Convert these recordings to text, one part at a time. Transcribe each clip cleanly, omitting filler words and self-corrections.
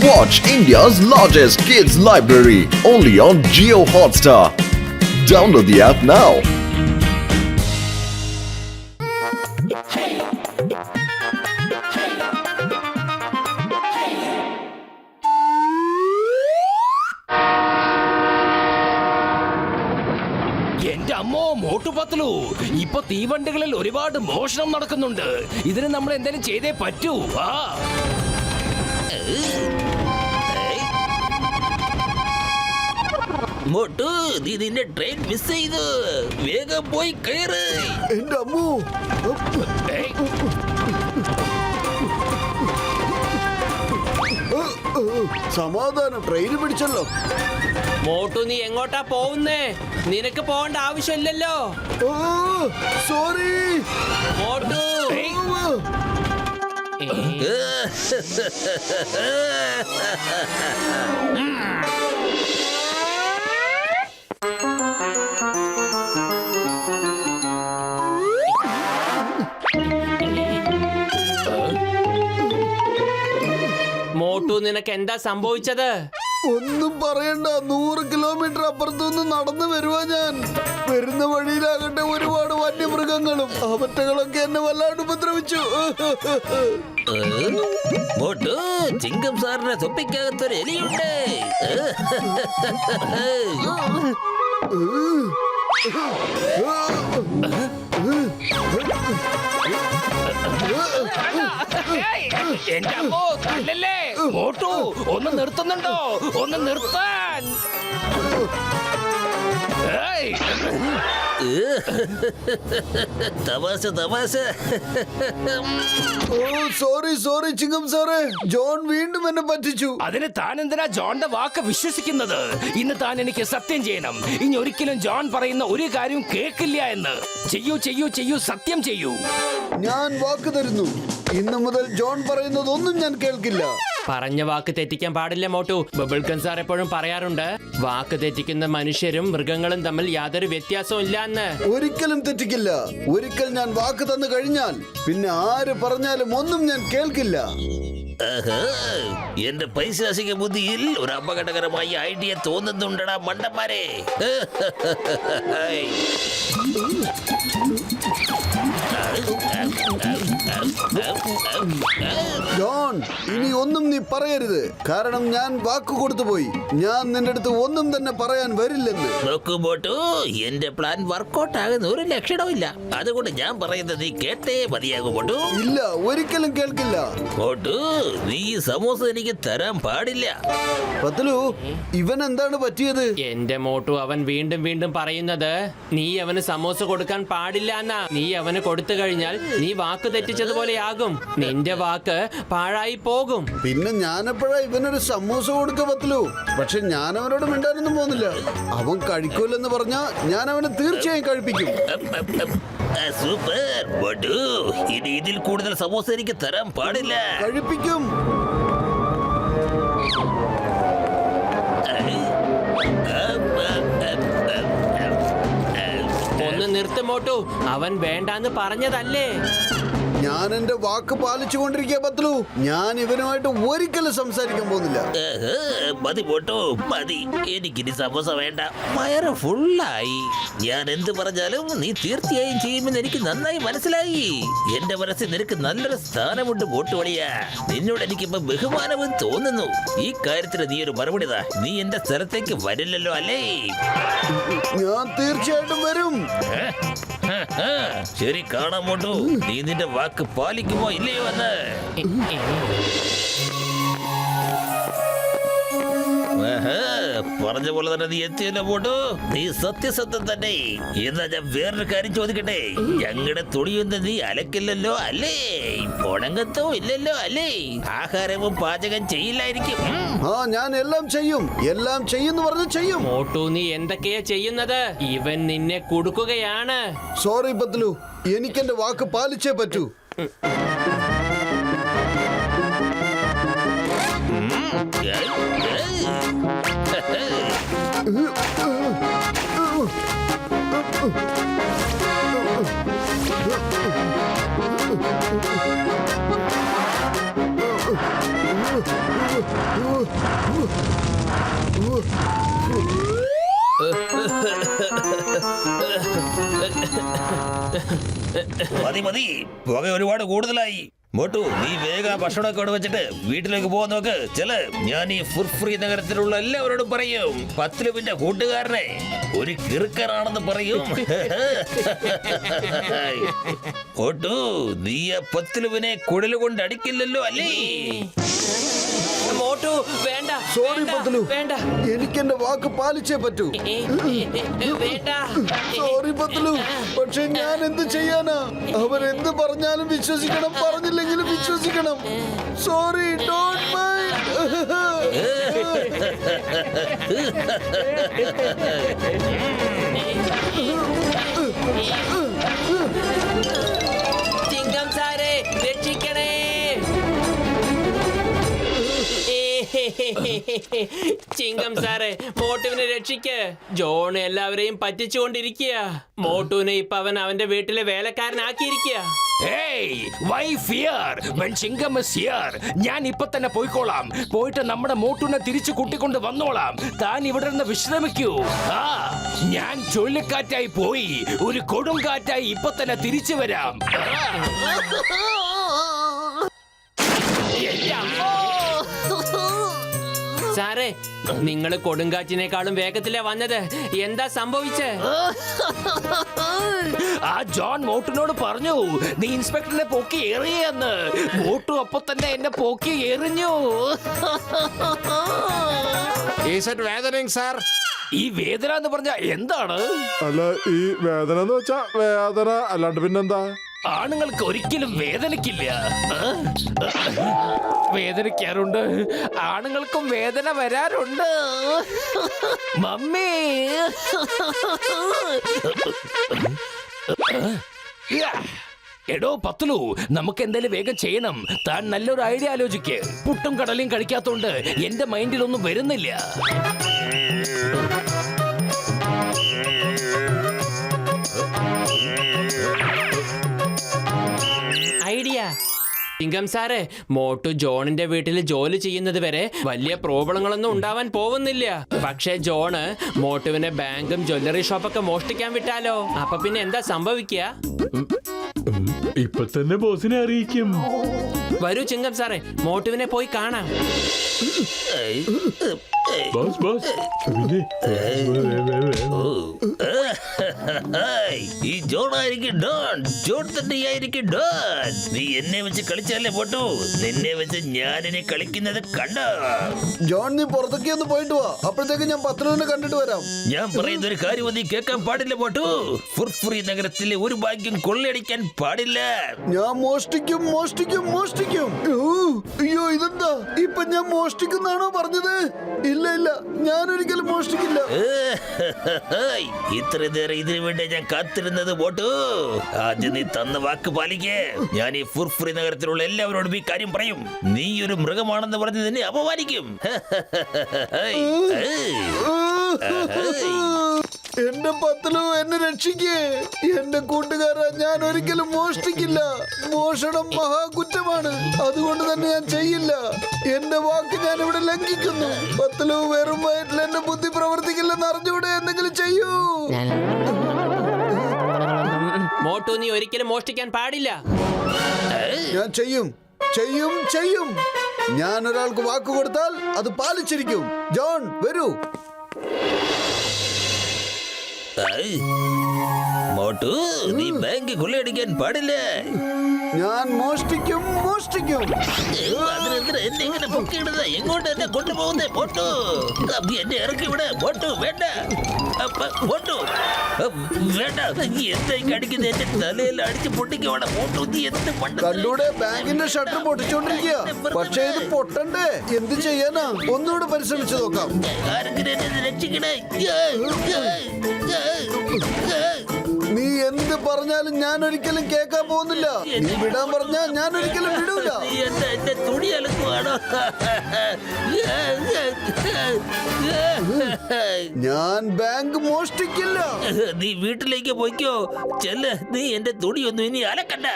Watch India's largest kids library only on Jio Hotstar. Download the app now. എന്റെ അമ്മോ മോട്ടുപത്ലു, ഇപ്പൊ തീവണ്ടികളിൽ ഒരുപാട് മോഷണം നടക്കുന്നുണ്ട്. ഇതിന് നമ്മൾ എന്തെങ്കിലും ചെയ്തേ പറ്റൂ. മോട്ടു, നീ നിന്റെ ട്രെയിൻ മിസ് ചെയ്തു. വേഗം പോയി കയറ്. എന്റെ അമ്മോ, സമാധാനം, ട്രെയിൻ പിടിച്ചല്ലോ. മോട്ടു, നീ എങ്ങോട്ടാ പോകുന്നേ? നിനക്ക് പോകേണ്ട ആവശ്യമില്ലല്ലോ. സോറി മോട്ടു. മോട്ടു, നിനക്ക് എന്താ സംഭവിച്ചത്? ഒന്നും പറയണ്ട, 100 കിലോമീറ്റർ അപ്പുറത്തുനിന്ന് നടന്നു വരുവാ ഞാൻ. വരുന്ന വഴിയിലാകട്ടെ ഒരുപാട് വന്യമൃഗങ്ങളും അവറ്റകളൊക്കെ എന്നെ വല്ലാണ്ട് ഉപദ്രവിച്ചു. മോട്ടു, ചിങ്കം സാറിന്റെ തൊപ്പിക്കകത്തൊരു എലിയുണ്ട്. എന്റെ അമ്മോ, തല്ലല്ലേ. മോട്ടു, ഒന്ന് നിർത്തുന്നുണ്ടോ? ഒന്ന് നിർത്താൻ. തമാശ തമാശ. സോറി സോറി ചിങ്കം സാറേ, ജോൺ വീണ്ടും എന്നെ പറ്റിച്ചു. അതിന് താൻ എന്തിനാ ജോണിന്റെ വാക്ക് വിശ്വസിക്കുന്നത്? ഇന്ന് താൻ എനിക്ക് സത്യം ചെയ്യണം. ഇനി ഒരിക്കലും ജോൺ പറയുന്ന ഒരു കാര്യം കേൾക്കില്ല എന്ന്. ചെയ്യൂ ചെയ്യൂ ചെയ്യൂ, സത്യം ചെയ്യൂ. ഞാൻ വാക്ക് തരുന്നു, ഇന്നു മുതൽ ജോൺ പറയുന്നതൊന്നും ഞാൻ കേൾക്കില്ല. പറഞ്ഞ വാക്ക് തെറ്റിക്കാൻ പാടില്ല മോട്ടു. ബബിൾഗം സാർ എപ്പോഴും പറയാറുണ്ട്, വാക്ക് തെറ്റിക്കുന്ന മനുഷ്യരും മൃഗങ്ങളും തമ്മിൽ യാതൊരു വ്യത്യാസവും ഇല്ല എന്ന്. ഒരിക്കലും തെറ്റിക്കില്ല. ഒരിക്കൽ ഞാൻ വാക്ക് തന്നു കഴിഞ്ഞാൽ പിന്നെ ആര് പറഞ്ഞാലും ഒന്നും ഞാൻ കേൾക്കില്ല. എന്റെ പൈശാചിക ബുദ്ധിയിൽ ഒരു അപകടകരമായ ഐഡിയ തോന്നുന്നുണ്ടടാ മണ്ടന്മാരെ. ജോൺ, ഇനി ഒന്നും നീ പറയരുത്. കാരണം ഞാൻ വാക്ക് കൊടുത്തു പോയി. ഞാൻ നിന്റെ അടുത്ത് ഒന്നും തന്നെ പറയാൻ വരില്ലെന്ന്. നോക്കുമ്പോട്ടു, എന്റെ പ്ലാൻ വർക്കൗട്ട് ആകുന്ന ഒരു ലക്ഷണവും ഇല്ല. അതുകൊണ്ട് ഞാൻ പറയുന്നത് നീ കേട്ടേ മതിയാകുമ്പോട്ടു. ഇല്ല, ഒരിക്കലും കേൾക്കില്ല. മോട്ടു, നീ ഈ സമോസ എനിക്ക് തരാൻ പാടില്ല. പത്ലു, ഇവൻ എന്താണ് പറ്റിയത്? എന്റെ മോട്ടു, അവൻ വീണ്ടും വീണ്ടും പറയുന്നത് നീ അവന് സമോസ കൊടുക്കാൻ പാടില്ല എന്നാ. നീ അവന് കൊടുത്തു കഴിഞ്ഞാൽ നീ വാക്ക് തെറ്റിച്ചതുപോലെയാകും. നിന്റെ വാക്ക് പാഴായി പോകും. പിന്നെ ഞാനെപ്പോഴാ ഇവനൊരു സമൂസ കൊടുക്ക പത്ലു? പക്ഷെ ഞാൻ അവനോട് മിണ്ടാനൊന്നും പോകുന്നില്ല. അവൻ കഴിക്കൂലെന്ന് പറഞ്ഞാ ഞാൻ അവനെ തീർച്ചയായും കഴിപ്പിക്കും. സൂപ്പർ മോട്ടു, ഇനി ഇതിൽ കൂടുതൽ സമോസ എനിക്ക് തരാൻ പാടില്ല. കഴിപ്പിക്കും. ഒന്ന് നിർത്ത് മോട്ടു, അവൻ വേണ്ടാന്ന് പറഞ്ഞതല്ലേ. ഞാൻ എന്റെ വാക്ക് പാലിച്ചുകൊണ്ടിരിക്കുക പത്ലു. ഞാൻ ഇവനുമായിട്ട് ഒരിക്കലും സംസാരിക്കാൻ പോകുന്നില്ല. മതി പോട്ടോ, മതി. എനിക്കിനി സമോസ വേണ്ട. വയറ് ഫുള്ളായി. ഞാൻ എന്ത് പറഞ്ഞാലും നീ തീർച്ചയായും ചെയ്യുമെന്ന് എനിക്ക് നന്നായി മനസ്സിലായി. എന്റെ മനസ്സിൽ നിനക്ക് നല്ലൊരു സ്ഥാനമുണ്ട് പോട്ടുവളിയാ. നിന്നോട് എനിക്കിപ്പോ ബഹുമാനവും തോന്നുന്നു. ഈ കാര്യത്തിന് നീ ഒരു മറുപടി താ. നീ എന്റെ സ്ഥലത്തേക്ക് വരില്ലല്ലോ അല്ലേ? ഞാൻ തീർച്ചയായിട്ടും വരും. ശരി, കാണാൻ പോട്ടു. നീ നിന്റെ വാക്ക് പാലിക്കുമോ ഇല്ലയോ എന്ന്. പറഞ്ഞ പോലെ തന്നെ നീ എത്തിയല്ലോ പോട്ടു. നീ സത്യസത്യം തന്നെ. എന്നാ ഞാൻ വേറൊരു കാര്യം ചോദിക്കട്ടെ. ഞങ്ങളുടെ തുണിയൊന്നും നീ അലക്കില്ലല്ലോ അല്ലേ? ഉണങ്ങത്തോ ഇല്ലല്ലോ അല്ലേ? ആഹാരവും പാചകം ചെയ്യില്ലായിരിക്കും. ഞാൻ എല്ലാം ചെയ്യും. എല്ലാം ചെയ്യുന്നു പറഞ്ഞു ചെയ്യും. മോട്ടു, നീ എന്തൊക്കെയാ ചെയ്യുന്നത്? ഇവൻ നിന്നെ കുടുക്കുകയാണ്. സോറി പത്ലു, എനിക്കെന്റെ വാക്ക് പാലിച്ചേ പറ്റൂ. മതി മതി, പുക ഒരുപാട് കൂടുതലായി. മോട്ടു, നീ വേഗം ഭക്ഷണമൊക്കെ അവിടെ വെച്ചിട്ട് വീട്ടിലേക്ക് പോകാൻ നോക്ക്. ചെല്, ഞാൻ ഈ ഫുർഫ്രീ നഗരത്തിലുള്ള എല്ലാവരോടും പറയും പത്ലുവിന്റെ കൂട്ടുകാരനെ ഒരു കിറുക്കനാണെന്ന് പറയും. മോട്ടു, നീ ആ പത്ലുവിനെ കുഴലുകൊണ്ട് അടിക്കില്ലല്ലോ അല്ലേ? മോട്ടു വേണ്ട. സോറി വേണ്ട, പത്ലു, വേണ്ട. എനിക്ക് എന്റെ വാക്ക് പാലിച്ചേ പറ്റൂ. വേണ്ട. സോറി പത്ലു, പക്ഷെ ഞാൻ എന്ത് ചെയ്യാനാ? അവരെന്ത് പറഞ്ഞാലും വിശ്വസിക്കണം, പറഞ്ഞില്ലെങ്കിലും വിശ്വസിക്കണം. Sorry, don't mind. ചിങ്കം സാറേ, രക്ഷിക്കണേ. ചിങ്കം സാറേ, മോട്ടുവിനെ രക്ഷിക്ക്. ജോൺ എല്ലാവരെയും പറ്റിച്ചുകൊണ്ടിരിക്കുക. മോട്ടുവിനെ ഇപ്പൊ അവൻ അവന്റെ വീട്ടിലെ വേലക്കാരനാക്കിയിരിക്കുക. Hey, why fear when Chingam is here? ഞാൻ ഇപ്പൊ തന്നെ പോയിക്കോളാം. പോയിട്ട് നമ്മുടെ മോട്ടുനെ തിരിച്ചു കൂട്ടിക്കൊണ്ട് വന്നോളാം. താൻ ഇവിടെ നിന്ന് വിശ്രമിക്കൂ. ആ, ഞാൻ ചുഴലിക്കാറ്റായി പോയി ഒരു കൊടുങ്കാറ്റായി ഇപ്പൊ തന്നെ തിരിച്ചു വരാം. സാറേ, നിങ്ങൾ കൊടുങ്കാറ്റിനേക്കാളും വേഗത്തിലാ വന്നത്. എന്താ സംഭവിച്ചേ? ആ ജോൺ മോട്ടിനോട് പറഞ്ഞു നീ ഇൻസ്പെക്ടറിനെ പോക്കി എറിയെന്ന്. മോട്ടു അപ്പൊ തന്നെ എന്നെ പോക്കി എറിഞ്ഞു. ഈ വേദന എന്ന് പറഞ്ഞ എന്താണ്? അല്ല, ഈ വേദന എന്ന് വെച്ചാ വേദന അല്ലാണ്ട് പിന്നെന്താ? ആണുങ്ങൾക്ക് ഒരിക്കലും വേദനിക്കില്ല. വേദനിക്കാറുണ്ട്, ആണുങ്ങൾക്കും വേദന വരാറുണ്ട്. മമ്മി, എടോ പത്ലു, നമുക്ക് എന്തായാലും വേഗം ചെയ്യണം. താൻ നല്ലൊരു ഐഡിയ ആലോചിക്ക്. പുട്ടും കടലയും കഴിക്കാത്തോണ്ട് എന്റെ മൈൻഡിലൊന്നും വരുന്നില്ല. ഐഡിയ. ചിങ്കം സാറേ, മോട്ടു ജോണിന്റെ വീട്ടിൽ ജോലി ചെയ്യുന്നത് വരെ വലിയ പ്രോബ്ലങ്ങളൊന്നും ഉണ്ടാവാൻ പോകുന്നില്ല. പക്ഷേ ജോണ് മോട്ടുവിനെ ബാങ്കും ജ്വല്ലറി ഷോപ്പൊക്കെ മോഷ്ടിക്കാൻ വിട്ടാലോ? അപ്പൊ പിന്നെ എന്താ സംഭവിക്കുക? ഇപ്പൊ തന്നെ ബോസിനെ അറിയിക്കും. വരൂ ചിങ്കം സാറേ, മോട്ടുവിനെ പോയി കാണാം. ബോസ് ബോസ്, ഈ ജോണായിരിക്കും ഡോൺ. ജോൺ തന്നെയായിരിക്കും ഡോൺ. നീ എന്നെ വെച്ച് കളിച്ചല്ലേ പോട്ടു. നിന്നെ വെച്ച് ഞാനിനെ കളിക്കുന്നത് കണ്ടോ? ജോൺ, നീ പുറത്തേക്ക് ഒന്ന് പോയിട്ട് വാ. അപ്പോഴത്തേക്ക് ഞാൻ പത്ലുവിനെ കണ്ടിട്ട് വരാം. ഞാൻ പറയുന്ന ഒരു കാര്യം നീ കേൾക്കാൻ പാടില്ല പോട്ടു. ഫുർഫുറി നഗരത്തിലെ ഒരു ഭാഗ്യം കൊള്ളയടിക്കാൻ പാടില്ല. ഞാൻ മോഷ്ടിക്കും, മോഷ്ടിക്കും, മോഷ്ടിക്കും. അയ്യോ, ഇതെന്താ? ഇപ്പൊ ഞാൻ മോഷ്ടിക്കുന്നാണോ പറഞ്ഞത്? ഇല്ല ഇല്ല, ഞാൻ ഒരിക്കലും മോഷ്ടിക്കില്ല. ഇത്ര നേരം ഇതിനു വേണ്ടി ഞാൻ കാത്തിരുന്നത് പോട്ടു. ആദ്യം നീ തന്ന വാക്ക് പാലിക്കേ. ഞാൻ ഈ ഫുർഫുറി നഗരത്തിലുള്ള എല്ലാവരോടും ഈ കാര്യം പറയും. നീ ഒരു മൃഗമാണെന്ന് പറഞ്ഞ് നിന്നെ അപമാനിക്കും. എന്റെ പത്ലു, എന്നെ രക്ഷിക്കേ. എന്റെ കൂട്ടുകാരാ, ഞാൻ ഒരിക്കലും മോഷ്ടിക്കില്ല. മോഷണം മഹാകുറ്റമാണ്. അതുകൊണ്ട് തന്നെ ഞാൻ ചെയ്യില്ല. എന്റെ വാക്ക് ഞാൻ ഇവിടെ ലംഘിക്കുന്നു. പത്ലു, വെറും വയറ്റിൽ എന്റെ ബുദ്ധി പ്രവർത്തിക്കില്ലെന്ന് അറിഞ്ഞൂടെ? എന്തെങ്കിലും ചെയ്യൂ. മോട്ടു, നീ ഒരിക്കലും മോഷ്ടിക്കാൻ പാടില്ല. ഞാൻ ചെയ്യും, ചെയ്യും, ചെയ്യും. ഞാൻ ഒരാൾക്ക് വാക്ക് കൊടുത്താൽ അത് പാലിച്ചിരിക്കും. ജോൺ, വരൂ. മോട്ടു, നീ ബാങ്ക് കൊള്ളയടിക്കാൻ പാടില്ല. ഞാൻ മോഷ്ടിക്കും, മോഷ്ടിക്കും. അതിനെന്തിനാ എന്നെ ഇങ്ങനെ പൊക്കിയിടുന്നത്? എങ്ങോട്ട് എന്നെ കൊണ്ടുപോകുന്നേ മോട്ടു? എന്നെ ഇറക്കി വിട് മോട്ടു. വേണ്ട മോട്ടു, വേണ്ട. നീ എന്തായി അടിക്കുന്നത്? എന്റെ തലയിൽ അടിച്ച് പൊട്ടിക്കുവാണ് മോട്ടു. നീ എന്ത് കണ്ടൂടെ, ബാങ്കിന്റെ ഷട്ടർ പൊട്ടിച്ചോണ്ടിരിക്കുക. പക്ഷേ ഇത് പൊട്ടണ്ടേ? എന്ത് ചെയ്യാനാ? ഒന്നുകൂടെ പരിശ്രമിച്ചു നോക്കാം. ആരെങ്കിലും എന്നെ രക്ഷിക്കണേ. നീ എന്ത് പറഞ്ഞാലും ഞാൻ ഒരിക്കലും കേൾക്കാൻ പോകുന്നില്ല. നീ വിടാൻ പറഞ്ഞാ ഞാൻ ഒരിക്കലും വിടൂല. നീ എന്റെ തുണി അലക്കുവാണോ? ഞാൻ ബാങ്ക് മോഷ്ടിക്കില്ല. നീ വീട്ടിലേക്ക് പോയിക്കോ. ചെല്ല്, നീ എന്റെ തുണിയൊന്നും ഇനി അലക്കണ്ട.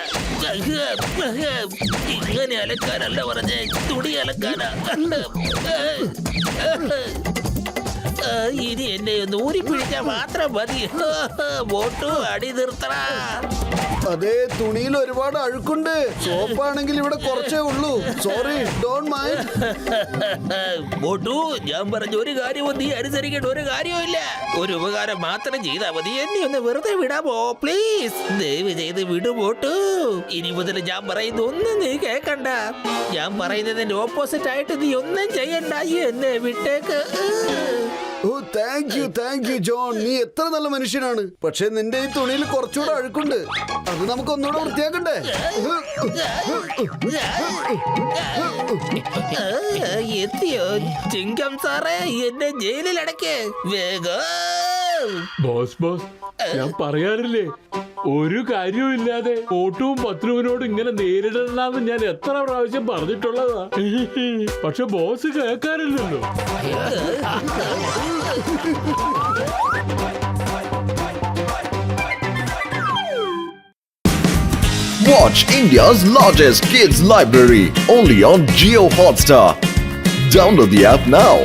ഇങ്ങനെ അലക്കാനല്ല പറഞ്ഞേ, തുണി അലക്കാനാ. ഇനി എന്നെ ഒന്ന് ഊരിപ്പിടിച്ചാ മാത്രം മതി. വോട്ടു അടി നിർത്തണ. അതേ, തുണിയിൽ ഒരുപാട് അഴുക്കുണ്ട്. സോപ്പാണെങ്കിൽ ഇവിടെ കുറച്ചേ ഉള്ളൂ. Sorry, don't mind. വോട്ടു, ഞാൻ പറഞ്ഞ ഒരു കാര്യവും നീ അനുസരിക്കേണ്ട ഒരു കാര്യവുമില്ല. ഒരു ഉപകാരം മാത്രം ചെയ്താൽ മതി. എന്നെ ഒന്ന് വെറുതെ വിടാമോ പ്ലീസ്? ദയവ് ചെയ്ത് വിടു വോട്ടു. ഇനി മുതൽ ഞാൻ പറയുന്ന ഒന്നും നീ കേക്കണ്ട. ഞാൻ പറയുന്നതിന്റെ ഓപ്പോസിറ്റ് ആയിട്ട് നീ ഒന്നും ചെയ്യണ്ട. എന്നെ വിട്ടേക്ക്. ഓ, താങ്ക് യു ജോൺ. നീ എത്ര നല്ല മനുഷ്യനാണ്. പക്ഷെ നിന്റെ ഈ തുണിയിൽ കുറച്ചുകൂടെ അഴുക്കുണ്ട്. അത് നമുക്ക് ഒന്നുകൂടെ വൃത്തിയാക്കണ്ടേ? എത്തിയോ ചിങ്കം സാറേ? എന്നെ ജയിലിൽ അടയ്ക്ക് വേഗം. ബോസ് ഞാൻ പറയാറില്ലേ, ഒരു കാര്യവുമില്ലാതെ ഓട്ടവും പത്രുവിനോട് ഇങ്ങനെ നേരിടണമെന്ന് ഞാൻ എത്ര പ്രാവശ്യം പറഞ്ഞിട്ടുള്ളതാ. പക്ഷെ boss കേൾക്കാറില്ലല്ലോ. Watch India's largest kids library only on Geo Hotstar. Download the app now.